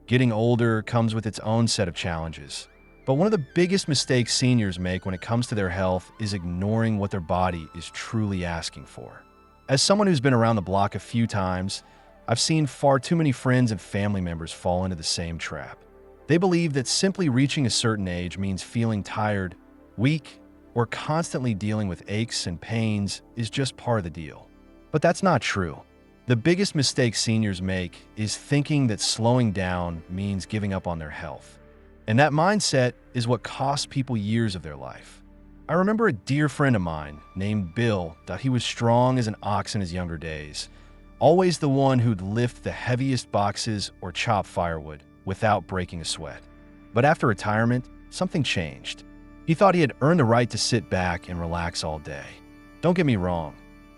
Getting older comes with its own set of challenges. But one of the biggest mistakes seniors make when it comes to their health is ignoring what their body is truly asking for. As someone who's been around the block a few times, I've seen far too many friends and family members fall into the same trap. They believe that simply reaching a certain age means feeling tired, weak, or constantly dealing with aches and pains is just part of the deal. But that's not true. The biggest mistake seniors make is thinking that slowing down means giving up on their health. And that mindset is what costs people years of their life. I remember a dear friend of mine named Bill thought he was strong as an ox in his younger days, always the one who'd lift the heaviest boxes or chop firewood without breaking a sweat. But after retirement, something changed. He thought he had earned the right to sit back and relax all day. Don't get me wrong,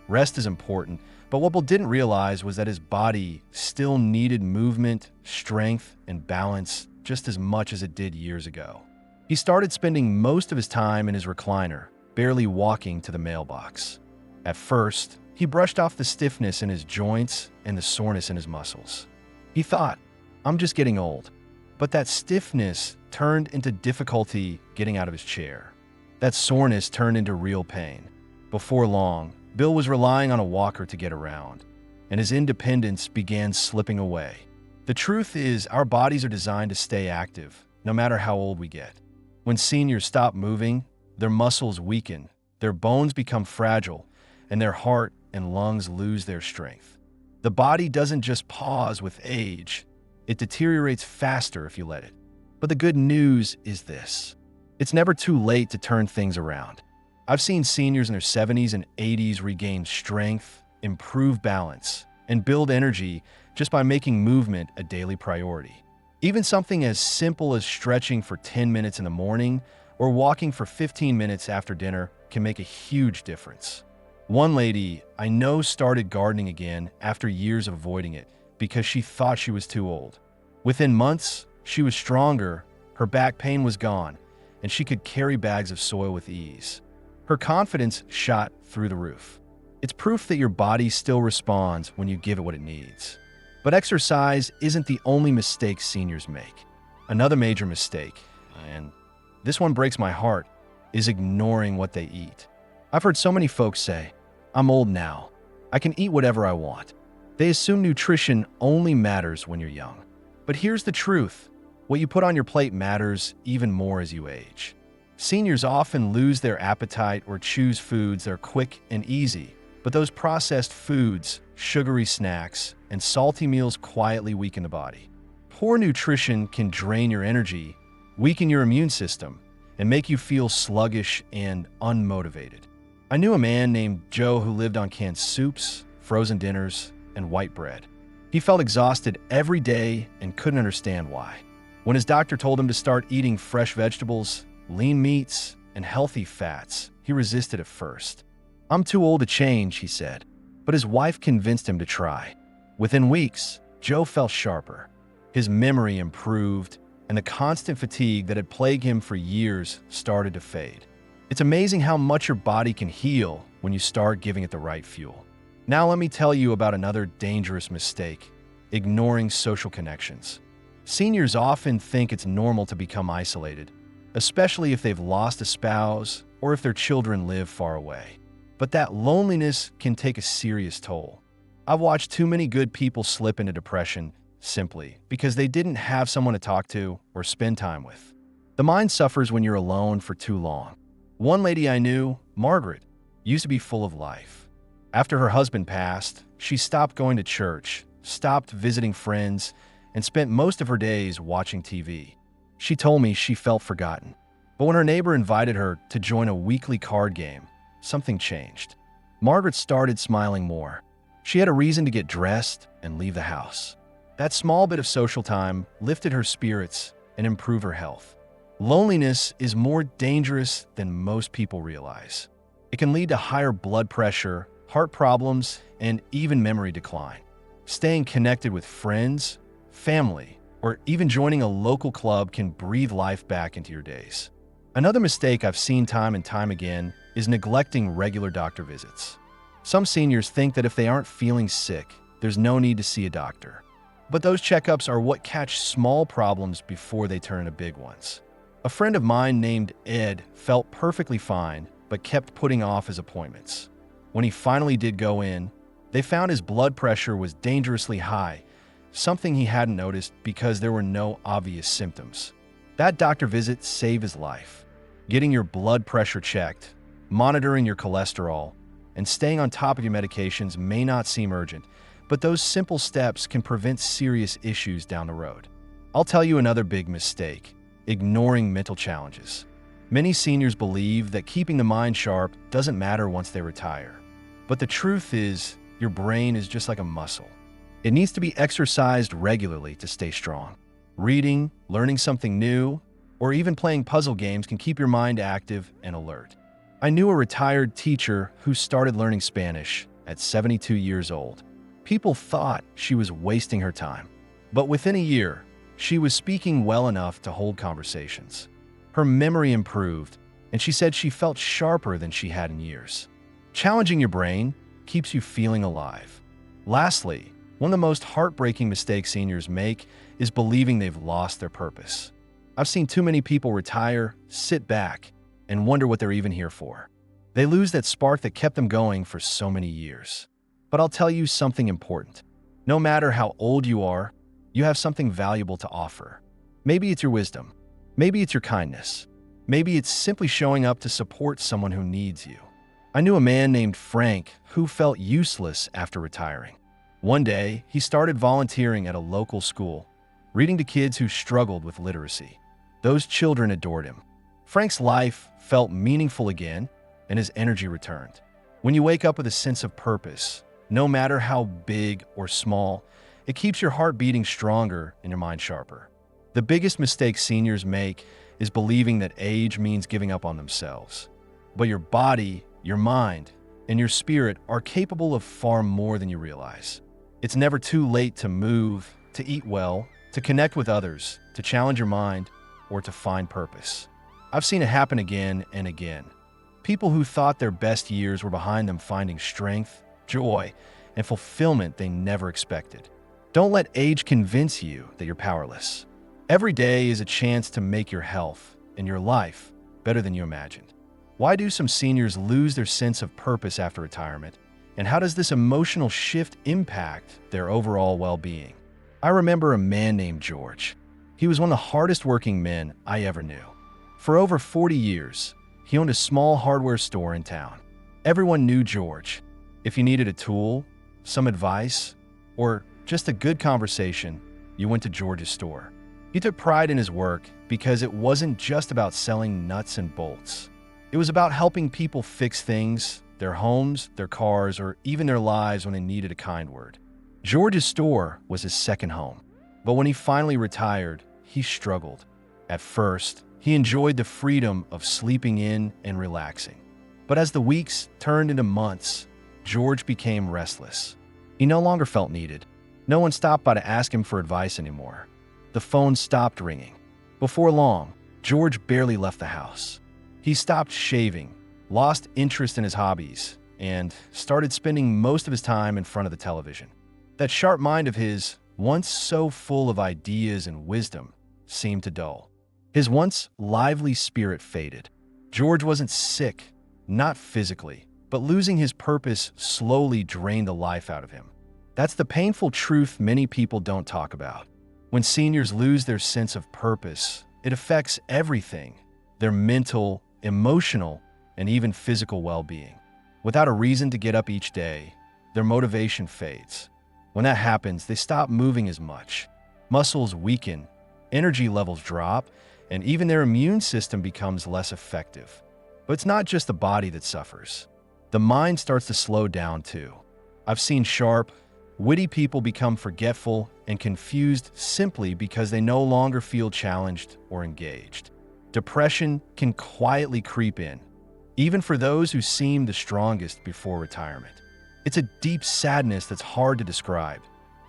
rest is important, but what Bill didn't realize was that his body still needed movement, strength, and balance just as much as it did years ago. He started spending most of his time in his recliner, barely walking to the mailbox. At first, he brushed off the stiffness in his joints and the soreness in his muscles. He thought, "I'm just getting old." But that stiffness turned into difficulty getting out of his chair. That soreness turned into real pain. Before long, Bill was relying on a walker to get around, and his independence began slipping away. The truth is, our bodies are designed to stay active, no matter how old we get. When seniors stop moving, their muscles weaken, their bones become fragile, and their heart and lungs lose their strength. The body doesn't just pause with age, it deteriorates faster if you let it. But the good news is this: it's never too late to turn things around. I've seen seniors in their 70s and 80s regain strength, improve balance, and build energy just by making movement a daily priority. Even something as simple as stretching for 10 minutes in the morning or walking for 15 minutes after dinner can make a huge difference. One lady I know started gardening again after years of avoiding it because she thought she was too old. Within months, she was stronger, her back pain was gone, and she could carry bags of soil with ease. Her confidence shot through the roof. It's proof that your body still responds when you give it what it needs. But exercise isn't the only mistake seniors make. Another major mistake, and this one breaks my heart, is ignoring what they eat. I've heard so many folks say, "I'm old now. I can eat whatever I want." They assume nutrition only matters when you're young. But here's the truth: what you put on your plate matters even more as you age. Seniors often lose their appetite or choose foods that are quick and easy, but those processed foods, sugary snacks, and salty meals quietly weaken the body. Poor nutrition can drain your energy, weaken your immune system, and make you feel sluggish and unmotivated. I knew a man named Joe who lived on canned soups, frozen dinners, and white bread. He felt exhausted every day and couldn't understand why. When his doctor told him to start eating fresh vegetables, lean meats, and healthy fats, he resisted at first. "I'm too old to change," he said, but his wife convinced him to try. Within weeks, Joe felt sharper. His memory improved, and the constant fatigue that had plagued him for years started to fade. It's amazing how much your body can heal when you start giving it the right fuel. Now let me tell you about another dangerous mistake: ignoring social connections. Seniors often think it's normal to become isolated, especially if they've lost a spouse or if their children live far away. But that loneliness can take a serious toll. I've watched too many good people slip into depression simply because they didn't have someone to talk to or spend time with. The mind suffers when you're alone for too long. One lady I knew, Margaret, used to be full of life. After her husband passed, she stopped going to church, stopped visiting friends, and spent most of her days watching TV. She told me she felt forgotten. But when her neighbor invited her to join a weekly card game, something changed. Margaret started smiling more. She had a reason to get dressed and leave the house. That small bit of social time lifted her spirits and improved her health. Loneliness is more dangerous than most people realize. It can lead to higher blood pressure, heart problems, and even memory decline. Staying connected with friends, family, or even joining a local club can breathe life back into your days. Another mistake I've seen time and time again is neglecting regular doctor visits. Some seniors think that if they aren't feeling sick, there's no need to see a doctor. But those checkups are what catch small problems before they turn into big ones. A friend of mine named Ed felt perfectly fine, but kept putting off his appointments. When he finally did go in, they found his blood pressure was dangerously high, something he hadn't noticed because there were no obvious symptoms. That doctor visit saved his life. Getting your blood pressure checked, monitoring your cholesterol, and staying on top of your medications may not seem urgent, but those simple steps can prevent serious issues down the road. I'll tell you another big mistake: ignoring mental challenges. Many seniors believe that keeping the mind sharp doesn't matter once they retire. But the truth is, your brain is just like a muscle. It needs to be exercised regularly to stay strong. Reading, learning something new, or even playing puzzle games can keep your mind active and alert. I knew a retired teacher who started learning Spanish at 72 years old. People thought she was wasting her time. But within a year, she was speaking well enough to hold conversations. Her memory improved, and she said she felt sharper than she had in years. Challenging your brain keeps you feeling alive. Lastly, one of the most heartbreaking mistakes seniors make is believing they've lost their purpose. I've seen too many people retire, sit back, and wonder what they're even here for. They lose that spark that kept them going for so many years. But I'll tell you something important. No matter how old you are, you have something valuable to offer. Maybe it's your wisdom. Maybe it's your kindness. Maybe it's simply showing up to support someone who needs you. I knew a man named Frank who felt useless after retiring. One day, he started volunteering at a local school, reading to kids who struggled with literacy. Those children adored him. Frank's life felt meaningful again, and his energy returned. When you wake up with a sense of purpose, no matter how big or small, it keeps your heart beating stronger and your mind sharper. The biggest mistake seniors make is believing that age means giving up on themselves. But your body, your mind, and your spirit are capable of far more than you realize. It's never too late to move, to eat well, to connect with others, to challenge your mind, or to find purpose. I've seen it happen again and again. People who thought their best years were behind them finding strength, joy, and fulfillment they never expected. Don't let age convince you that you're powerless. Every day is a chance to make your health and your life better than you imagined. Why do some seniors lose their sense of purpose after retirement? And how does this emotional shift impact their overall well-being? I remember a man named George. He was one of the hardest working men I ever knew. For over 40 years, he owned a small hardware store in town. Everyone knew George. If you needed a tool, some advice, or just a good conversation, you went to George's store. He took pride in his work because it wasn't just about selling nuts and bolts. It was about helping people fix things, their homes, their cars, or even their lives when they needed a kind word. George's store was his second home. But when he finally retired, he struggled. At first, he enjoyed the freedom of sleeping in and relaxing. But as the weeks turned into months, George became restless. He no longer felt needed. No one stopped by to ask him for advice anymore. The phone stopped ringing. Before long, George barely left the house. He stopped shaving, lost interest in his hobbies, and started spending most of his time in front of the television. That sharp mind of his, once so full of ideas and wisdom, seemed to dull. His once lively spirit faded. George wasn't sick, not physically, but losing his purpose slowly drained the life out of him. That's the painful truth many people don't talk about. When seniors lose their sense of purpose, it affects everything: their mental, emotional, and even physical well-being. Without a reason to get up each day, their motivation fades. When that happens, they stop moving as much. Muscles weaken, energy levels drop, and even their immune system becomes less effective. But it's not just the body that suffers. The mind starts to slow down too. I've seen sharp, witty people become forgetful and confused simply because they no longer feel challenged or engaged. Depression can quietly creep in, even for those who seem the strongest before retirement. It's a deep sadness that's hard to describe,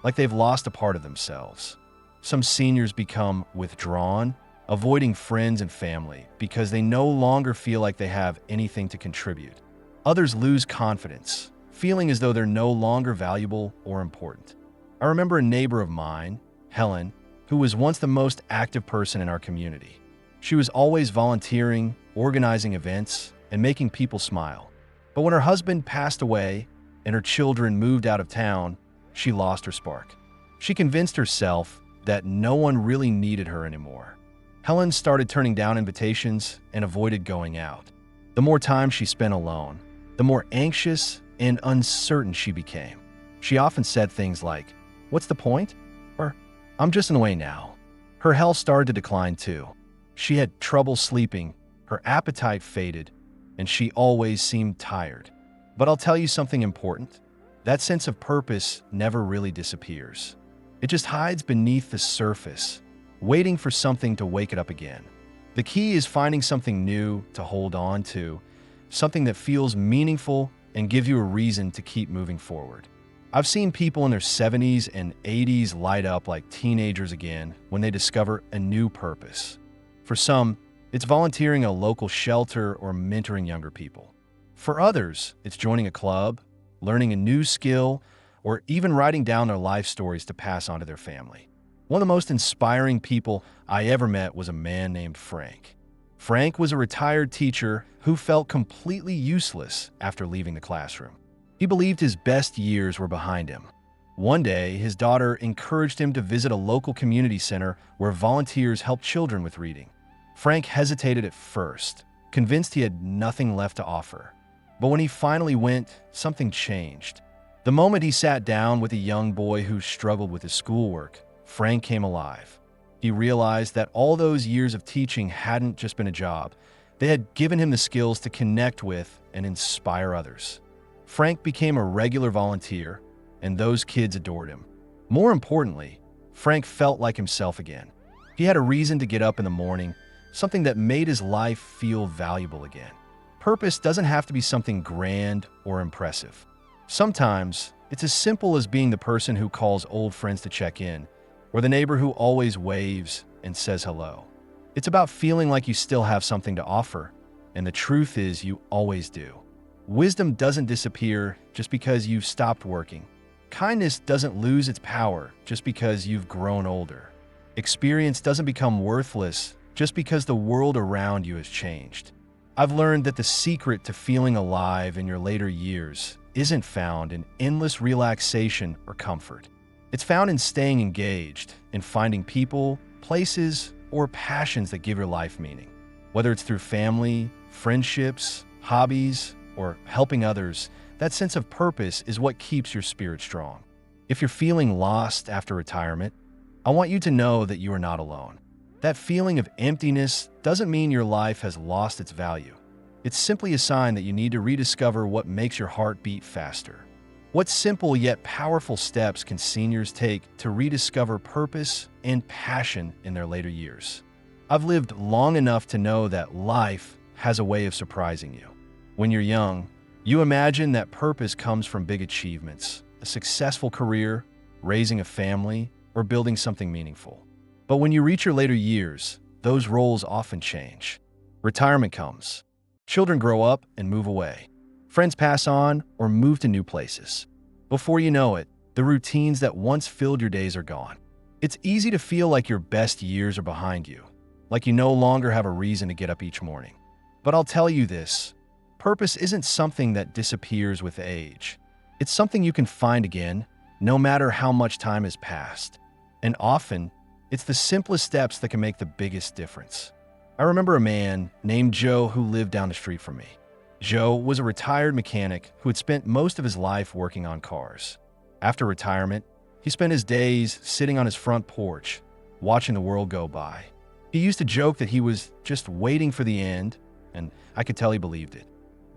like they've lost a part of themselves. Some seniors become withdrawn, avoiding friends and family because they no longer feel like they have anything to contribute. Others lose confidence, feeling as though they're no longer valuable or important. I remember a neighbor of mine, Helen, who was once the most active person in our community. She was always volunteering, organizing events, and making people smile. But when her husband passed away and her children moved out of town, she lost her spark. She convinced herself that no one really needed her anymore. Helen started turning down invitations and avoided going out. The more time she spent alone, the more anxious and uncertain she became. She often said things like, "What's the point?" or "I'm just in the way now." Her health started to decline too. She had trouble sleeping, her appetite faded, and she always seemed tired. But I'll tell you something important. That sense of purpose never really disappears. It just hides beneath the surface, waiting for something to wake it up again. The key is finding something new to hold on to, something that feels meaningful and gives you a reason to keep moving forward. I've seen people in their 70s and 80s light up like teenagers again when they discover a new purpose. For some, it's volunteering at a local shelter or mentoring younger people. For others, it's joining a club, learning a new skill, or even writing down their life stories to pass on to their family. One of the most inspiring people I ever met was a man named Frank. Frank was a retired teacher who felt completely useless after leaving the classroom. He believed his best years were behind him. One day, his daughter encouraged him to visit a local community center where volunteers helped children with reading. Frank hesitated at first, convinced he had nothing left to offer. But when he finally went, something changed. The moment he sat down with a young boy who struggled with his schoolwork, Frank came alive. He realized that all those years of teaching hadn't just been a job. They had given him the skills to connect with and inspire others. Frank became a regular volunteer, and those kids adored him. More importantly, Frank felt like himself again. He had a reason to get up in the morning, something that made his life feel valuable again. Purpose doesn't have to be something grand or impressive. Sometimes, it's as simple as being the person who calls old friends to check in, or the neighbor who always waves and says hello. It's about feeling like you still have something to offer, and the truth is you always do. Wisdom doesn't disappear just because you've stopped working. Kindness doesn't lose its power just because you've grown older. Experience doesn't become worthless just because the world around you has changed. I've learned that the secret to feeling alive in your later years isn't found in endless relaxation or comfort. It's found in staying engaged, in finding people, places, or passions that give your life meaning. Whether it's through family, friendships, hobbies, or helping others, that sense of purpose is what keeps your spirit strong. If you're feeling lost after retirement, I want you to know that you are not alone. That feeling of emptiness doesn't mean your life has lost its value. It's simply a sign that you need to rediscover what makes your heart beat faster. What simple yet powerful steps can seniors take to rediscover purpose and passion in their later years? I've lived long enough to know that life has a way of surprising you. When you're young, you imagine that purpose comes from big achievements, a successful career, raising a family, or building something meaningful. But when you reach your later years, those roles often change. Retirement comes. Children grow up and move away. Friends pass on or move to new places. Before you know it, the routines that once filled your days are gone. It's easy to feel like your best years are behind you, like you no longer have a reason to get up each morning. But I'll tell you this, purpose isn't something that disappears with age. It's something you can find again, no matter how much time has passed. And often, it's the simplest steps that can make the biggest difference. I remember a man named Joe who lived down the street from me. Joe was a retired mechanic who had spent most of his life working on cars. After retirement, he spent his days sitting on his front porch, watching the world go by. He used to joke that he was just waiting for the end, and I could tell he believed it.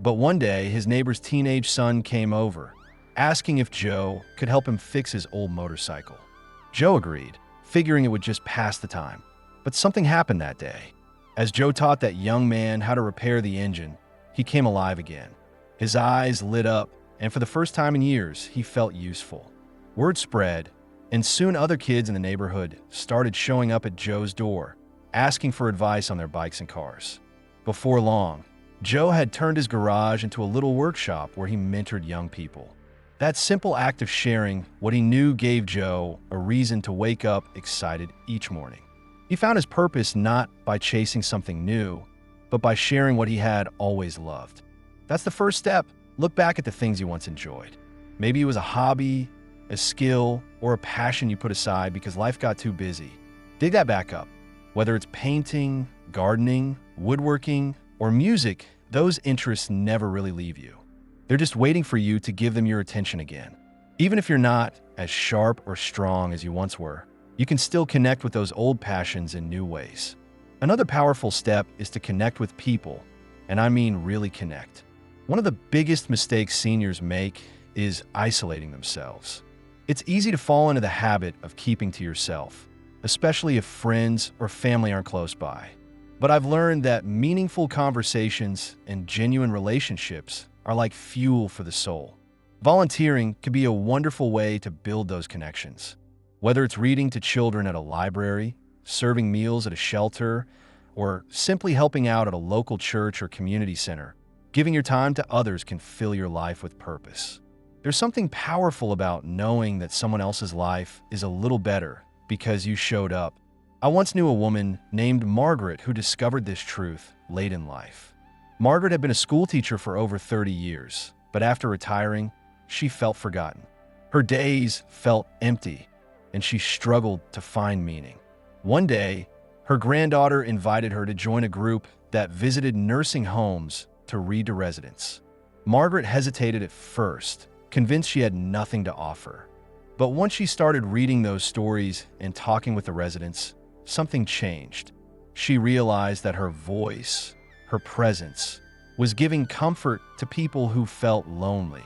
But one day, his neighbor's teenage son came over, asking if Joe could help him fix his old motorcycle. Joe agreed, figuring it would just pass the time. But something happened that day. As Joe taught that young man how to repair the engine, he came alive again. His eyes lit up, and for the first time in years, he felt useful. Word spread, and soon other kids in the neighborhood started showing up at Joe's door, asking for advice on their bikes and cars. Before long, Joe had turned his garage into a little workshop where he mentored young people. That simple act of sharing what he knew gave Joe a reason to wake up excited each morning. He found his purpose not by chasing something new, but by sharing what he had always loved. That's the first step. Look back at the things you once enjoyed. Maybe it was a hobby, a skill, or a passion you put aside because life got too busy. Dig that back up. Whether it's painting, gardening, woodworking, or music, those interests never really leave you. They're just waiting for you to give them your attention again. Even if you're not as sharp or strong as you once were, you can still connect with those old passions in new ways. Another powerful step is to connect with people, and I mean really connect. One of the biggest mistakes seniors make is isolating themselves. It's easy to fall into the habit of keeping to yourself, especially if friends or family aren't close by. But I've learned that meaningful conversations and genuine relationships are like fuel for the soul. Volunteering can be a wonderful way to build those connections. Whether it's reading to children at a library, serving meals at a shelter, or simply helping out at a local church or community center, giving your time to others can fill your life with purpose. There's something powerful about knowing that someone else's life is a little better because you showed up. I once knew a woman named Margaret who discovered this truth late in life. Margaret had been a school teacher for over 30 years, but after retiring, she felt forgotten. Her days felt empty, and she struggled to find meaning. One day, her granddaughter invited her to join a group that visited nursing homes to read to residents. Margaret hesitated at first, convinced she had nothing to offer. But once she started reading those stories and talking with the residents, something changed. She realized that her voice, her presence, was giving comfort to people who felt lonely.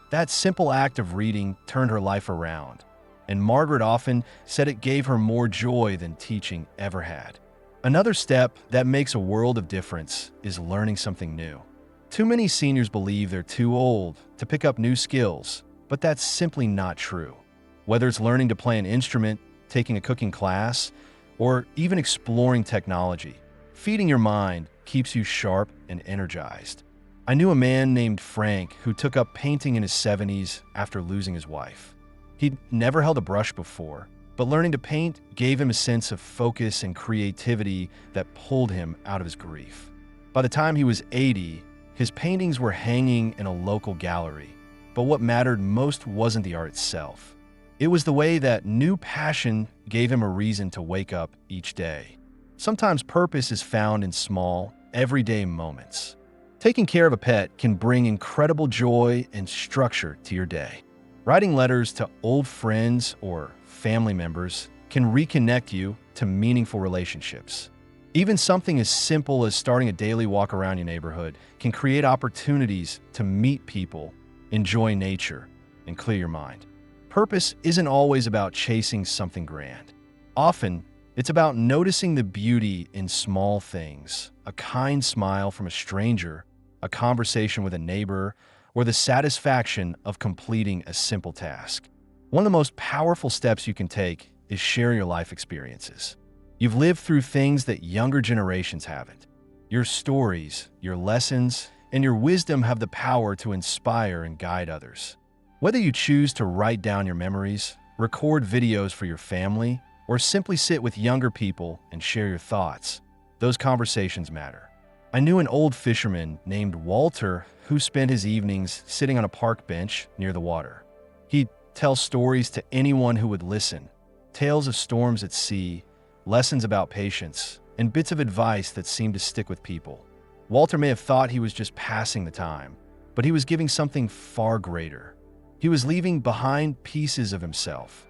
That simple act of reading turned her life around, and Margaret often said it gave her more joy than teaching ever had. Another step that makes a world of difference is learning something new. Too many seniors believe they're too old to pick up new skills, but that's simply not true. Whether it's learning to play an instrument, taking a cooking class, or even exploring technology, feeding your mind keeps you sharp and energized. I knew a man named Frank who took up painting in his 70s after losing his wife. He'd never held a brush before, but learning to paint gave him a sense of focus and creativity that pulled him out of his grief. By the time he was 80, his paintings were hanging in a local gallery, but what mattered most wasn't the art itself. It was the way that new passion gave him a reason to wake up each day. Sometimes purpose is found in small, everyday moments. Taking care of a pet can bring incredible joy and structure to your day. Writing letters to old friends or family members can reconnect you to meaningful relationships. Even something as simple as starting a daily walk around your neighborhood can create opportunities to meet people, enjoy nature, and clear your mind. Purpose isn't always about chasing something grand. Often, it's about noticing the beauty in small things, a kind smile from a stranger, a conversation with a neighbor, or the satisfaction of completing a simple task. One of the most powerful steps you can take is sharing your life experiences. You've lived through things that younger generations haven't. Your stories, your lessons, and your wisdom have the power to inspire and guide others. Whether you choose to write down your memories, record videos for your family, or simply sit with younger people and share your thoughts, those conversations matter. I knew an old fisherman named Walter who spent his evenings sitting on a park bench near the water. He'd tell stories to anyone who would listen, tales of storms at sea, lessons about patience, and bits of advice that seemed to stick with people. Walter may have thought he was just passing the time, but he was giving something far greater. He was leaving behind pieces of himself,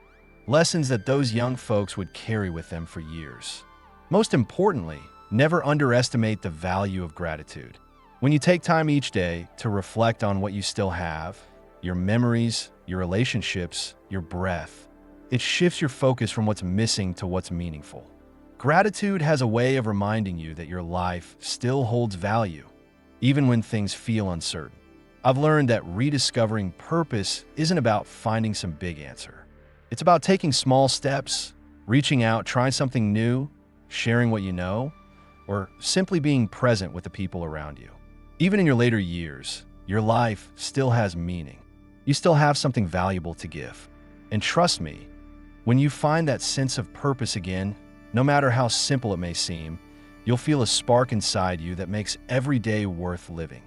lessons that those young folks would carry with them for years. Most importantly, never underestimate the value of gratitude. When you take time each day to reflect on what you still have, your memories, your relationships, your breath, it shifts your focus from what's missing to what's meaningful. Gratitude has a way of reminding you that your life still holds value, even when things feel uncertain. I've learned that rediscovering purpose isn't about finding some big answer. It's about taking small steps, reaching out, trying something new, sharing what you know, or simply being present with the people around you. Even in your later years, your life still has meaning. You still have something valuable to give. And trust me, when you find that sense of purpose again, no matter how simple it may seem, you'll feel a spark inside you that makes every day worth living.